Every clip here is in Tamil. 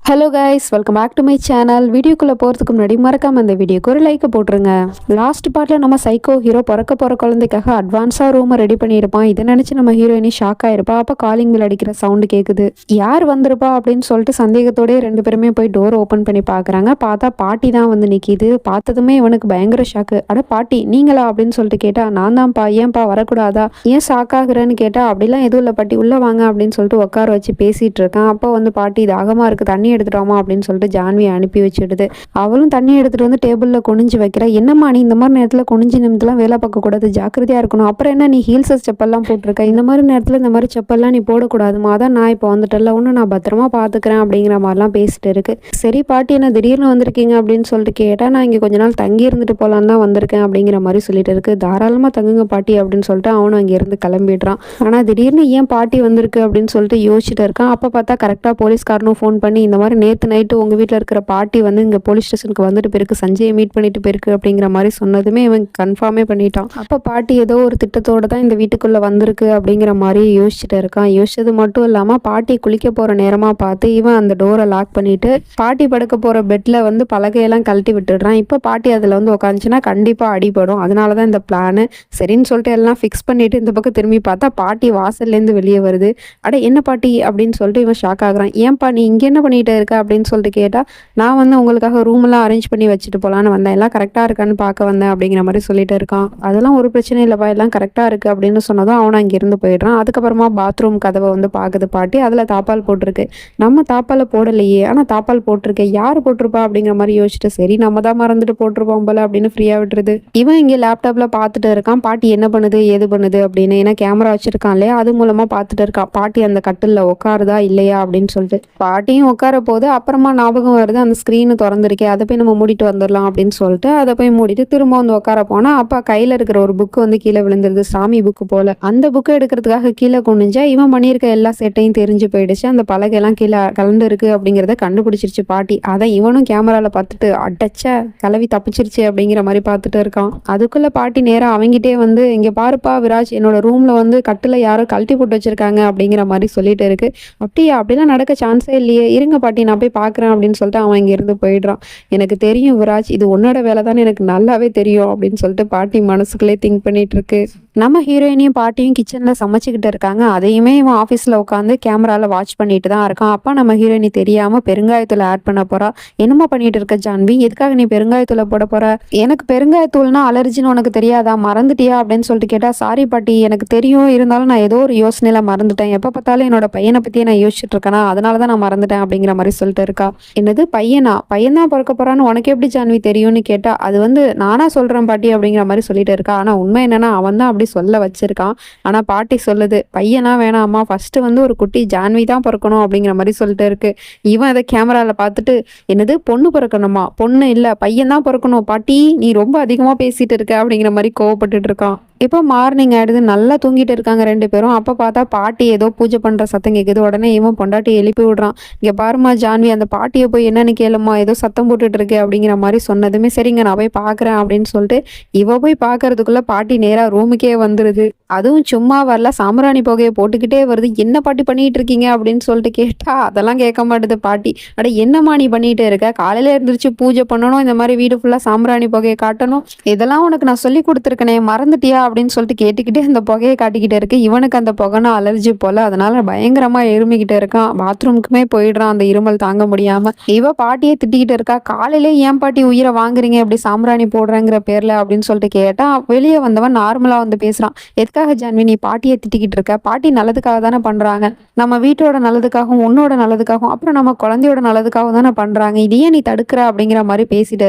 Hello guys, welcome back to my channel. வீடியோக்குள்ளே போகிறதுக்கு முன்னாடி மறக்காமல் இந்த வீடியோக்கு ஒரு லைக்கை போட்டுருங்க. லாஸ்ட் பார்ட்டில் நம்ம சைக்கோ ஹீரோ பிறக்க போகிற குழந்தைக்காக அட்வான்ஸாக ரூமை ரெடி பண்ணியிருப்பான். இதை நினச்சி நம்ம ஹீரோயினி ஷாக் ஆகிருப்பா. அப்போ காலிங் பில் அடிக்கிற சவுண்டு கேட்குது. யார் வந்திருப்பா அப்படின்னு சொல்லிட்டு சந்தேகத்தோடய ரெண்டு பேருமே போய் டோர் ஓப்பன் பண்ணி பார்க்குறாங்க. பார்த்தா பாட்டி தான் வந்து நிற்கிது. பார்த்ததுமே இவனுக்கு பயங்கர ஷாக்கு. அட பாட்டி நீங்களா அப்படின்னு சொல்லிட்டு கேட்டால், நான் தான்ப்பா, ஏன்ப்பா வரக்கூடாதா, ஏன் ஷாக் ஆகுறேன்னு கேட்டால், அப்படிலாம் எதுவும் இல்லை பாட்டி, உள்ளே வாங்க அப்படின்னு சொல்லிட்டு உட்கார வச்சு பேசிகிட்டு இருக்கான். அப்போ வந்து பாட்டி தாகமாக இருக்குது, தண்ணி எடுத்துட்டோமா அப்படின்னு சொல்லிட்டு ஜான்வியை அனுப்பி வச்சிடுது. அவளும் தண்ணி எடுத்துட்டு வந்து டேபிள்ல குனிஞ்சு வைக்கிறா. என்னம்மா நீ இந்த மாதிரி நேரத்துல குனிஞ்சு நிமிடலாம் வேலை பார்க்க கூடாது, ஜாக்கிரதையா இருக்கணும். அப்புறம் என்ன நீ ஹீல்ஸஸ் செப்பல்லாம் போட்டிருக்க, இந்த மாதிரி நேரத்துல இந்த மாதிரி செப்பல்லாம் நீ போடக்கூடாதுமா, அதான் நான் இப்போ வந்துட்டல, ஒன்று நான் பத்திரமா பாத்துக்கிறேன் அப்படிங்கிற மாதிரிலாம் பேசிட்டு இருக்கு. சரி பாட்டி, என்ன திடீர்னு வந்திருக்கீங்க அப்படின்னு சொல்லிட்டு கேட்டா, நான் இங்க கொஞ்ச நாள் தங்கி இருந்துட்டு போலான்னு தான் வந்திருக்கேன் அப்படிங்கிற மாதிரி சொல்லிட்டு இருக்கு. தாராளமா தங்குங்க பாட்டி அப்படின்னு சொல்லிட்டு அவனும் அங்க இருந்து கிளம்பிடுறான். ஆனா திடீர்னு ஏன் பாட்டி வந்திருக்கு அப்படின்னு சொல்லிட்டு யோசிச்சுட்டு இருக்கான். அப்ப பார்த்தா கரெக்டா போலீஸ்காரனும் ஃபோன் பண்ணி, இந்த மாதிரி நேத்து நைட்டு உங்கள் வீட்டில் இருக்கிற பாட்டி வந்து இங்கே போலீஸ் ஸ்டேஷனுக்கு வந்துட்டு போயிருக்கு, சஞ்சயை மீட் பண்ணிட்டு போயிருக்கு அப்படிங்கிற மாதிரி சொன்னதுமே இவன் கன்ஃபார்மே பண்ணிட்டான். அப்போ பாட்டி ஏதோ ஒரு திட்டத்தோடு தான் இந்த வீட்டுக்குள்ளே வந்திருக்கு அப்படிங்கிற மாதிரி யோசிச்சுட்டு இருக்கான். யோசிச்சது மட்டும் இல்லாமல் பாட்டி குளிக்க போகிற நேரமாக பார்த்து இவன் அந்த டோரை லாக் பண்ணிட்டு பாட்டி படுக்க போகிற பெட்டில் வந்து பலகையெல்லாம் கழட்டி விட்டுடுறான். இப்போ பாட்டி அதில் வந்து உட்காந்துச்சுன்னா கண்டிப்பாக அடிபடும். அதனால தான் இந்த பிளானு. சரின்னு சொல்லிட்டு எல்லாம் ஃபிக்ஸ் பண்ணிட்டு இந்த பக்கம் திரும்பி பார்த்தா பாட்டி வாசல்லேருந்து வெளியே வருது. அட என்ன பாட்டி அப்படின்னு சொல்லிட்டு இவன் ஷாக் ஆகுறான். ஏன்பா நீ இங்கே என்ன பண்ணிட்டு இருக்க அப்படின்னு சொல்லிட்டு கேட்டால், நான் வந்து உங்களுக்காக ரூம்லாம் அரேஞ்ச் பண்ணி வச்சுட்டு போகலான்னு வந்தேன், எல்லாம் கரெக்டாக இருக்கான்னு பார்க்க வந்தேன் அப்படிங்கிற மாதிரி சொல்லிட்டு இருக்கான். அதெல்லாம் ஒரு பிரச்சனை இல்லைப்பா, எல்லாம் கரெக்டாக இருக்குது அப்படின்னு சொன்னதும் அவனை அங்கேருந்து போயிடுறான். அதுக்கப்புறமா பாத்ரூம் கதவை வந்து பார்க்குது பாட்டி. அதில் தாப்பால் போட்டிருக்கு. நம்ம தாப்பால் போடலையே, ஆனால் தாப்பால் போட்டிருக்கேன், யார் போட்டிருப்பா அப்படிங்கிற மாதிரி யோசிச்சுட்டு, சரி நம்ம தான் மறந்துட்டு போட்டிருப்போம் போல அப்படின்னு ஃப்ரீயாக விட்டுருது. இவன் இங்கே லேப்டாப்பில் பார்த்துட்டு இருக்கான் பாட்டி என்ன பண்ணுது ஏது பண்ணுது அப்படின்னு. ஏன்னா கேமரா வச்சிருக்கான் இல்லையா, அது மூலமாக பார்த்துட்டு இருக்கான் பாட்டி அந்த கட்டிலில் உட்காருதா இல்லையா அப்படின்னு சொல்லிட்டு. பாட்டியும் உட்கார போது அப்புறமா ஞாபகம் வருது, அந்த ஸ்க்ரீனு திறந்துருக்கே, அதை போய் நம்ம மூடிட்டு வந்துடலாம் அப்படின்னு சொல்லிட்டு அதை போய் மூடிட்டு திரும்ப வந்து உட்கார போனா அப்பா கையில் இருக்கிற ஒரு புக்கு வந்து கீழே விழுந்துருது, சாமி புக்கு போல. அந்த புக்கை எடுக்கிறதுக்காக கீழே குனிஞ்சா இவன் பண்ணியிருக்க எல்லா செட்டையும் தெரிஞ்சு போயிடுச்சு. அந்த பலகையெல்லாம் கீழே கலந்து இருக்கு அப்படிங்கிறத கண்டுபிடிச்சிருச்சு பாட்டி. அதை இவனும் கேமரால பார்த்துட்டு, அட்டச்ச கிளவி தப்பிச்சிருச்சு அப்படிங்கிற மாதிரி பார்த்துட்டு இருக்கான். அதுக்குள்ள பாட்டி நேரம் அவங்கிட்டே வந்து, இங்க பாருப்பா விராஜ், என்னோட ரூம்ல வந்து கட்டில யாரோ கழட்டி போட்டு வச்சிருக்காங்க அப்படிங்கிற மாதிரி சொல்லிட்டு இருக்கு. அப்படியா, அப்படிலாம் நடக்க சான்ஸே இல்லையே, இருங்க பாட்டி நான் போய் பார்க்குறேன் அப்படின்னு சொல்லிட்டு அவன் இங்கேருந்து போயிடுறான். எனக்கு தெரியும் விராஜ், இது உன்னோட வேலை தான், எனக்கு நல்லாவே தெரியும் அப்படின்னு சொல்லிட்டு பாட்டி மனசுக்குள்ளே திங்க் பண்ணிட்டு இருக்கு. நம்ம ஹீரோயினையும் பாட்டியும் கிச்சனில் சமைச்சிக்கிட்டு இருக்காங்க. அதையுமே இவன் ஆஃபீஸில் உட்காந்து கேமராவில் வாட்ச் பண்ணிட்டு தான் இருக்கான். அப்போ நம்ம ஹீரோயினி தெரியாமல் பெருங்காயத்தூள் ஆட் பண்ண போகிறா. என்னமா பண்ணிட்டு இருக்க ஜான்வி, எதுக்காக நீ பெருங்காயத்தூளை போட போகிற, எனக்கு பெருங்காயத்தூள்னா அலர்ஜின்னு உனக்கு தெரியாதா, மறந்துட்டியா அப்படின்னு சொல்லிட்டு கேட்டால், சாரி பாட்டி எனக்கு தெரியும், இருந்தாலும் நான் ஏதோ ஒரு யோசனையில் மறந்துட்டேன், எப்போ பார்த்தாலும் என்னோட பையனை பற்றியே நான் யோசிச்சுட்டு இருக்கேனா, அதனால தான் நான் மறந்துட்டேன் அப்படிங்கிற மாதிரி சொல்லிட்டு இருக்கா. என்னது பையனா, பையன் தான் பிறக்க போகிறான்னு உனக்கு எப்படி ஜான்வி தெரியும்னு கேட்டால், அது வந்து நானா சொல்கிறேன் பாட்டி அப்படிங்கிற மாதிரி சொல்லிட்டு இருக்கா. ஆனால் உண்மை என்னன்னா அவன் தான் அப்படி சொல்ல வச்சிருக்கான். ஆனா பாட்டி சொல்லுது, பையனா வேணாம்மா, ஃபர்ஸ்ட் வந்து ஒரு குட்டி ஜான்வி தான் பிறக்கணும் அப்படிங்கிற மாதிரி சொல்லிட்டு இருக்கு. இவன் அதை கேமரால பார்த்துட்டு, என்னது பொண்ணு பிறக்கணுமா, பொண்ணு இல்ல பையன் தான் பிறக்கணும் பாட்டி, நீ ரொம்ப அதிகமா பேசிட்டு இருக்க அப்படிங்கிற மாதிரி கோவப்பட்டுட்டு இருக்கான். இப்போ மார்னிங் ஆயிடுது, நல்லா தூங்கிட்டு இருக்காங்க ரெண்டு பேரும். அப்போ பார்த்தா பாட்டி ஏதோ பூஜை பண்ணுற சத்தம் கேட்குது. உடனே இவன் பொண்டாட்டி எழுப்பி விடுறான். இங்கே பாருமா ஜான்வி, அந்த பாட்டியை போய் என்னன்னு கேளுமா, ஏதோ சத்தம் போட்டுட்டு இருக்கு அப்படிங்கிற மாதிரி சொன்னதுமே, சரிங்க நான் போய் பார்க்குறேன் அப்படின்னு சொல்லிட்டு இவ போய் பார்க்கறதுக்குள்ள பாட்டி நேராக ரூமுக்கே வந்துடுது. அதுவும் சும்மா வரல, சாம்பிராணி புகையை போட்டுக்கிட்டே வருது. என்ன பாட்டி பண்ணிட்டு இருக்கீங்க அப்படின்னு சொல்லிட்டு கேட்டா, அதெல்லாம் கேட்க மாட்டுது பாட்டி. அட என்னம்மா நீ பண்ணிட்டு இருக்க, காலையில இருந்துருச்சு பூஜை பண்ணணும், இந்த மாதிரி வீடு ஃபுல்லாக சாம்பிராணி புகையை காட்டணும், இதெல்லாம் உனக்கு நான் சொல்லி கொடுத்துருக்கேனே, மறந்துட்டியா அப்படின்னு சொல்லிட்டு கேட்டுக்கிட்டே அந்த புகையை காட்டிக்கிட்டே இருக்கு. இவனுக்கு அந்த புகைனா அலர்ஜி போல, அதனால பயங்கரமா எருமிக்கிட்டே இருக்கான். பாத்ரூமுக்குமே போயிடுறான் அந்த இருமல் தாங்க முடியாம. இவ பாட்டியே திட்டிக்கிட்டு இருக்கா, காலையிலே ஏன் பாட்டி உயிரை வாங்குறீங்க இப்படி சாம்பிராணி போடுறேங்கிற பேர்ல அப்படின்னு சொல்லிட்டு கேட்டா, வெளியே வந்தவன் நார்மலா வந்து பேசுறான். எதுக்காக ஜான்வி நீ பாட்டியை திட்டிக்கிட்டு இருக்க, பாட்டி நல்லதுக்காக தானே பண்றாங்க, நம்ம வீட்டோட நல்லதுக்காகவும் உன்னோட நல்லதுக்காகவும் அப்புறம் நம்ம குழந்தையோட நல்லதுக்காகவும் தானே பண்றாங்க, இதையே நீ தடுக்கிற அப்படிங்கிற மாதிரி பேசிட்டு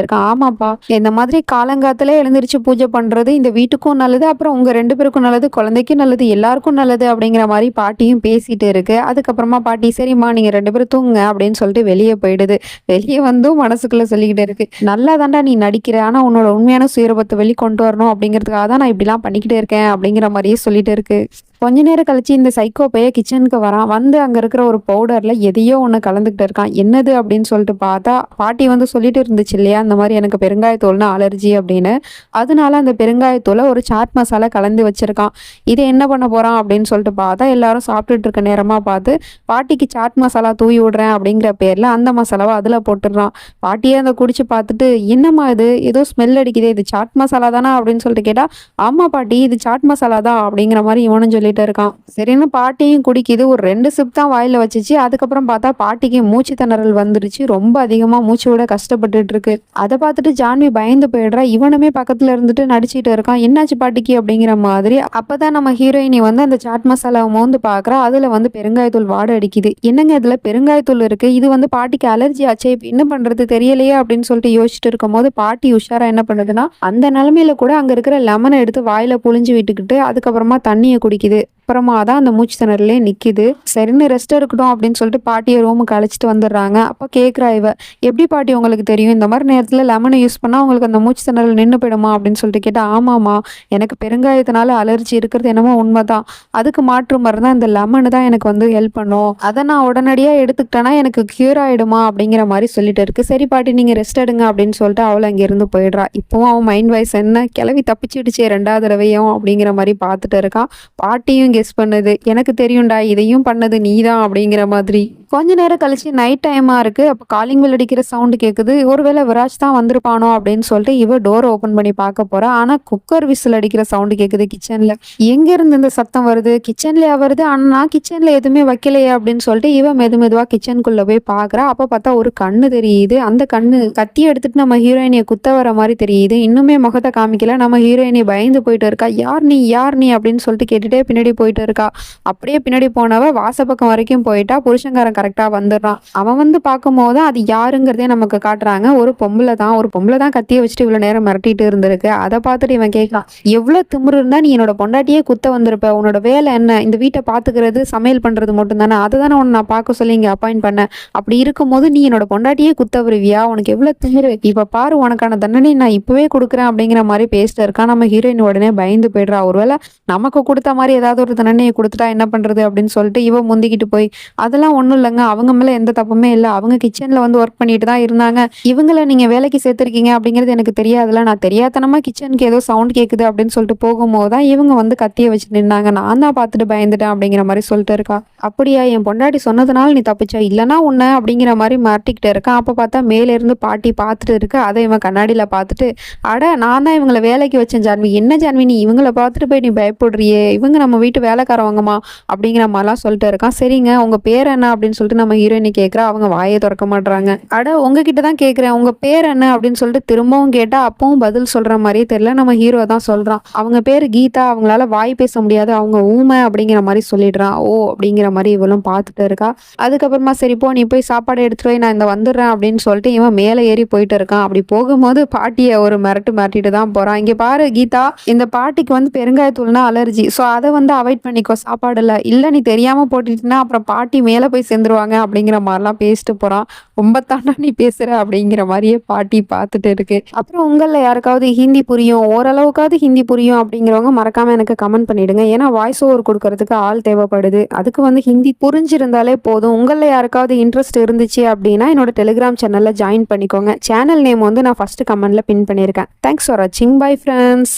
இருக்கான். ஆமாப்பா, இந்த மாதிரி காலங்காத்திலே எழுந்திரிச்சு பூஜை பண்றது இந்த வீட்டுக்கும் நல்லது, அப்புறம் உங்க ரெண்டு பேருக்கும் நல்லது, குழந்தைக்கும் நல்லது, எல்லாருக்கும் நல்லது அப்படிங்கிற மாதிரி பாட்டியும் பேசிட்டு இருக்கு. அதுக்கப்புறமா பாட்டி, சரிம்மா நீங்க ரெண்டு பேரும் தூங்குங்க அப்படின்னு சொல்லிட்டு வெளியே போயிடுது. வெளியே வந்தும் மனசுக்குள்ள சொல்லிக்கிட்டு இருக்கு, நல்லா தாண்டா நீ நடிக்கிற, ஆனா உன்னோட உண்மையான சுயரூபத்தை வெளிக்கொண்டு வரணும் அப்படிங்கிறதுக்காக தான் நான் இப்படிலாம் பண்ணிக்கிட்டே இருக்கேன் அப்படிங்கிற மாதிரியே சொல்லிட்டு இருக்கு. கொஞ்ச நேரம் கழிச்சு இந்த சைக்கோ பையன் கிச்சனுக்கு வரான். வந்து அங்க இருக்கிற ஒரு பவுடர்ல எதையோ ஒண்ணு கலந்துகிட்டு இருக்கான். என்னது அப்படின்னு சொல்லிட்டு பார்த்தா, பாட்டி வந்து சொல்லிட்டு இருந்துச்சு இல்லையா, இந்த மாதிரி எனக்கு பெருங்காயத்தூள்னா அலர்ஜி அப்படின்னு. அதனால அந்த பெருங்காயத்தூள ஒரு சாட் மசாலா கலந்து வச்சிருக்கான். இதை என்ன பண்ண போறான் அப்படின்னு சொல்லிட்டு பார்த்தா, எல்லாரும் சாப்பிட்டுட்டு இருக்க நேரமா பார்த்து பாட்டிக்கு சாட் மசாலா தூவி விடுறேன் அப்படிங்கிற பேர்ல அந்த மசாலாவை அதுல போட்டுடுறான். பாட்டியே அதை குடிச்சு பார்த்துட்டு, என்னம்மா இது ஏதோ ஸ்மெல் அடிக்குதே, இது சாட் மசாலா தானா அப்படின்னு சொல்லிட்டு கேட்டா, ஆமா பாட்டி இது சாட் மசாலா தான் அப்படிங்கிற மாதிரி இவனும் சொல்லிட்டு இருக்கான். சரின்னு பாட்டியும் குடிக்குது. ஒரு 2 சிப் தான் வாயில வச்சுச்சு. அதுக்கப்புறம் பார்த்தா பாட்டிக்கு மூச்சு திணறல் வந்துருச்சு. ரொம்ப அதிகமா மூச்சு விட கஷ்டப்பட்டுட்டு இருக்கு. அதை பார்த்துட்டு ஜான்வி பயந்து போயிடுறா. இவனுமே பக்கத்துல இருந்துட்டு நடிச்சிட்டு இருக்கான். என்னாச்சு பாட்டிக்கு அப்படிங்கிற மாதிரி. அப்பதான் நம்ம ஹீரோயினி வந்து அந்த சாட் மசாலாவை மோந்து பாக்குறா. அதுல வந்து பெருங்காயத்தூள் வாடை அடிக்குது. என்னங்க இதுல பெருங்காயத்தூள் இருக்கு, இது வந்து பாட்டிக்கு அலர்ஜி ஆச்சே, இப்ப என்ன பண்றது தெரியலையே அப்படின்னு சொல்லிட்டு யோசிச்சுட்டு இருக்கும் போது பாட்டி உஷாரா என்ன பண்ணுதுன்னா, அந்த நிலைமையில கூட அங்க இருக்கிற லெமனை எடுத்து வாயில புழிஞ்சு விட்டுக்கிட்டு அதுக்கப்புறமா தண்ணியை குடிக்குது. அப்புறமா தான் அந்த மூச்சு திணறலே நிக்குது. சரின்னு ரெஸ்ட் எடுக்கட்டும் அப்படின்னு சொல்லிட்டு பாட்டியை ரூமுக்கு அழைச்சிட்டு வந்துடுறாங்க. அப்போ கேட்குறா இவ, எப்படி பாட்டி உங்களுக்கு தெரியும் இந்த மாதிரி நேரத்தில் லெமனை யூஸ் பண்ணால் உங்களுக்கு அந்த மூச்சு திணறல் நின்று போயிடுமா அப்படின்னு சொல்லிட்டு கேட்டா, ஆமாம்மா எனக்கு பெருங்காயத்தினால அலர்ஜி இருக்கிறது என்னமோ உண்மைதான். அதுக்கு மாற்று மருந்து இந்த லெமனு தான் எனக்கு வந்து ஹெல்ப் பண்ணும். அதை நான் உடனடியாக எடுத்துக்கிட்டேன்னா எனக்கு கியூர் ஆகிடுமா அப்படிங்கிற மாதிரி சொல்லிட்டு இருக்கு. சரி பாட்டி நீங்கள் ரெஸ்ட் எடுங்க அப்படின்னு சொல்லிட்டு அவளை அங்கேருந்து போயிடுறா. இப்போவும் அவன் மைண்ட் வாய்ஸ் என்ன, கிளவி தப்பிச்சிடுச்சே 2வது தடவையும் அப்படிங்கிற மாதிரி பார்த்துட்டு இருக்கான். பாட்டியும் கெஸ் பண்ணுது, எனக்கு தெரியும்டா இதையும் பண்ணது நீதான் அப்படிங்கிற மாதிரி. கொஞ்ச நேரம் கழிச்சு நைட் டைமா இருக்கு. அப்போ காலிங் பெல் அடிக்கிற சவுண்டு கேட்குது. ஒருவேளை விராஜ் தான் வந்திருப்பானோ அப்படின்னு சொல்லிட்டு இவ டோர் ஓப்பன் பண்ணி பார்க்க போறா. ஆனா குக்கர் விசில் அடிக்கிற சவுண்டு கேட்குது கிச்சன்ல. எங்க இருந்து இந்த சத்தம் வருது, கிச்சன்லயா வருது, ஆனா நான் கிச்சன்ல எதுவுமே வைக்கலையே அப்படின்னு சொல்லிட்டு இவ மெதுவா கிச்சனுக்குள்ள போய் பாக்குறா. அப்ப பார்த்தா ஒரு கண்ணு தெரியுது. அந்த கண்ணு கத்தி எடுத்துட்டு நம்ம ஹீரோயினியை குத்த வர மாதிரி தெரியுது. இன்னுமே முகத்தை காமிக்கல. நம்ம ஹீரோயினி பயந்து போயிட்டு இருக்கா. யார் நீ அப்படின்னு சொல்லிட்டு கேட்டுட்டே பின்னாடி போயிட்டு இருக்கா. அப்படியே பின்னாடி போனவ வாசப்பக்கம் வரைக்கும் போயிட்டா. புருஷங்காரன் கரெக்டா வந்துடுறான். அவன் வந்து பார்க்கும்போது அது யாருங்கிறதே நமக்கு காட்டுறாங்க. ஒரு பொம்பளை தான் கத்தியை வச்சுட்டு இவ்வளவு நேரம் மிரட்டிட்டு இருந்திருக்கு. அதை பார்த்துட்டு இவன் கேட்கலாம், எவ்வளவு திமிரு இருந்தா நீ என்னோட பொண்டாட்டியே குத்த வந்திருப்ப, உன்னோட வேலை என்ன, இந்த வீட்டை பாத்துக்கிறது சமையல் பண்றது மட்டும் தானே, அதை தானே உன்னை நான் பார்க்க சொல்லி இங்க அப்பாயிண்ட் பண்ணேன். அப்படி இருக்கும்போது நீ என்னோட பொண்டாட்டியே குத்த வருவியா, உனக்கு எவ்வளவு திமிரு, இப்ப பாரு உனக்கான தண்டனை நான் இப்பவே கொடுக்குறேன் அப்படிங்கிற மாதிரி பேசிட்டு இருக்கான். நம்ம ஹீரோயின் உடனே பயந்து போயிடுறா. ஒருவேளை நமக்கு கொடுத்த மாதிரி ஏதாவது ஒரு தண்டனையை கொடுத்துட்டா என்ன பண்றது அப்படின்னு சொல்லிட்டு இவ முந்திக்கிட்டு போய், அதெல்லாம் ஒண்ணும் இல்லைங்க, அவங்க மேல எந்த தப்புமே இல்லை, அவங்க கிச்சன்ல வந்து ஒர்க் பண்ணிட்டு தான் இருந்தாங்க, இவங்கள நீங்க வேலைக்கு சேர்த்திருக்கீங்க அப்படிங்கிறது எனக்கு தெரியாதுல, நான் தெரியாதனமா கிச்சனுக்கு ஏதோ சவுண்ட் கேக்குது அப்படின்னு சொல்லிட்டு போகும்போது தான் இவங்க வந்து கத்தியை வச்சு நின்னாங்க, நான் தான் பார்த்துட்டு பயந்துட்டேன் அப்படிங்கிற மாதிரி சொல்லிட்டு இருக்கா. அப்படியா, என் பொண்டாட்டி சொன்னதுனால நீ தப்பிச்சா, இல்லைன்னா உன்ன அப்படிங்கிற மாதிரி மாட்டிக்கிட்டு இருக்கான். அப்ப பார்த்தா மேல இருந்து பாட்டி பார்த்துட்டு இருக்கு. அதை இவன் கண்ணாடியில பார்த்துட்டு, அட நான் தான் இவங்களை வேலைக்கு வச்சேன் ஜான்வி, என்ன ஜான்வி நீ இவங்களை பார்த்துட்டு போய் நீ பயப்படுறியே, இவங்க நம்ம வீட்டு வேலைக்காரவங்கம்மா அப்படிங்கிற மாதிரிலாம் சொல்லிட்டு இருக்கான். சரிங்க உங்க பேர் என்ன அப்படின்னு சொல்லிட்டு நம்ம ஹீரோயினி கேட்குறா. அவங்க வாயை திறக்க மாட்றாங்க. அட உங்ககிட்ட தான் கேட்குறேன், உங்க பேர் என்ன அப்படின்னு சொல்லிட்டு திரும்பவும் கேட்டா அப்பவும் பதில் சொல்ற மாதிரியே தெரியல. நம்ம ஹீரோ தான் சொல்றான், அவங்க பேர் கீதா, அவங்களால வாய் பேச முடியாது, அவங்க ஊமை அப்படிங்கிற மாதிரி சொல்லிடுறான். ஓ அப்படிங்கிற மாதிரி இவளும் பார்த்துட்டு இருக்கா. அதுக்கப்புறமா சரி போ நீ போய் சாப்பாடு எடுத்துட்டு போய் நான் இந்த வந்துடுறேன் அப்படின்னு சொல்லிட்டு இவன் மேலே ஏறி போயிட்டு இருக்கான். அப்படி போகும்போது பாட்டியை ஒரு மிரட்டிட்டு தான் போறான். இங்க பாரு கீதா, இந்த பாட்டிக்கு வந்து பெருங்காயத்தூள்னா அலர்ஜி, ஸோ அதை வந்து அவாய்ட் பண்ணிக்கோ சாப்பாடுல, இல்லை நீ தெரியாம போட்டுட்டீங்கன்னா அப்புறம் பாட்டி மேலே போய் சேர்ந்துருவாங்க அப்படிங்கிற மாதிரிலாம் பேசிட்டு போறான். ரொம்ப தாண்டா நீ பேசுற அப்படிங்கிற மாதிரியே பாட்டி பார்த்துட்டு இருக்கு. அப்புறம் உங்களில் யாருக்காவது ஹிந்தி புரியும், ஓரளவுக்காவது ஹிந்தி புரியும் அப்படிங்கிறவங்க மறக்காம எனக்கு கமெண்ட் பண்ணிடுங்க. ஏன்னா வாய்ஸ் ஓவர் கொடுக்கறதுக்கு ஆள் தேவைப்படுது. அதுக்கு வந்து ஹிந்தி புரிஞ்சிருந்தாலே போதும். உங்களில் யாருக்காவது இன்ட்ரெஸ்ட் இருந்துச்சு அப்படின்னா என்னோட டெலிகிராம் சேனல்ல ஜாயின் பண்ணிக்கோங்க. சேனல் நேம் வந்து நான் ஃபர்ஸ்ட் கமெண்ட்ல பின் பண்ணியிருக்கேன். தேங்க்ஸ் ஃபார் வாட்சிங். Bye friends.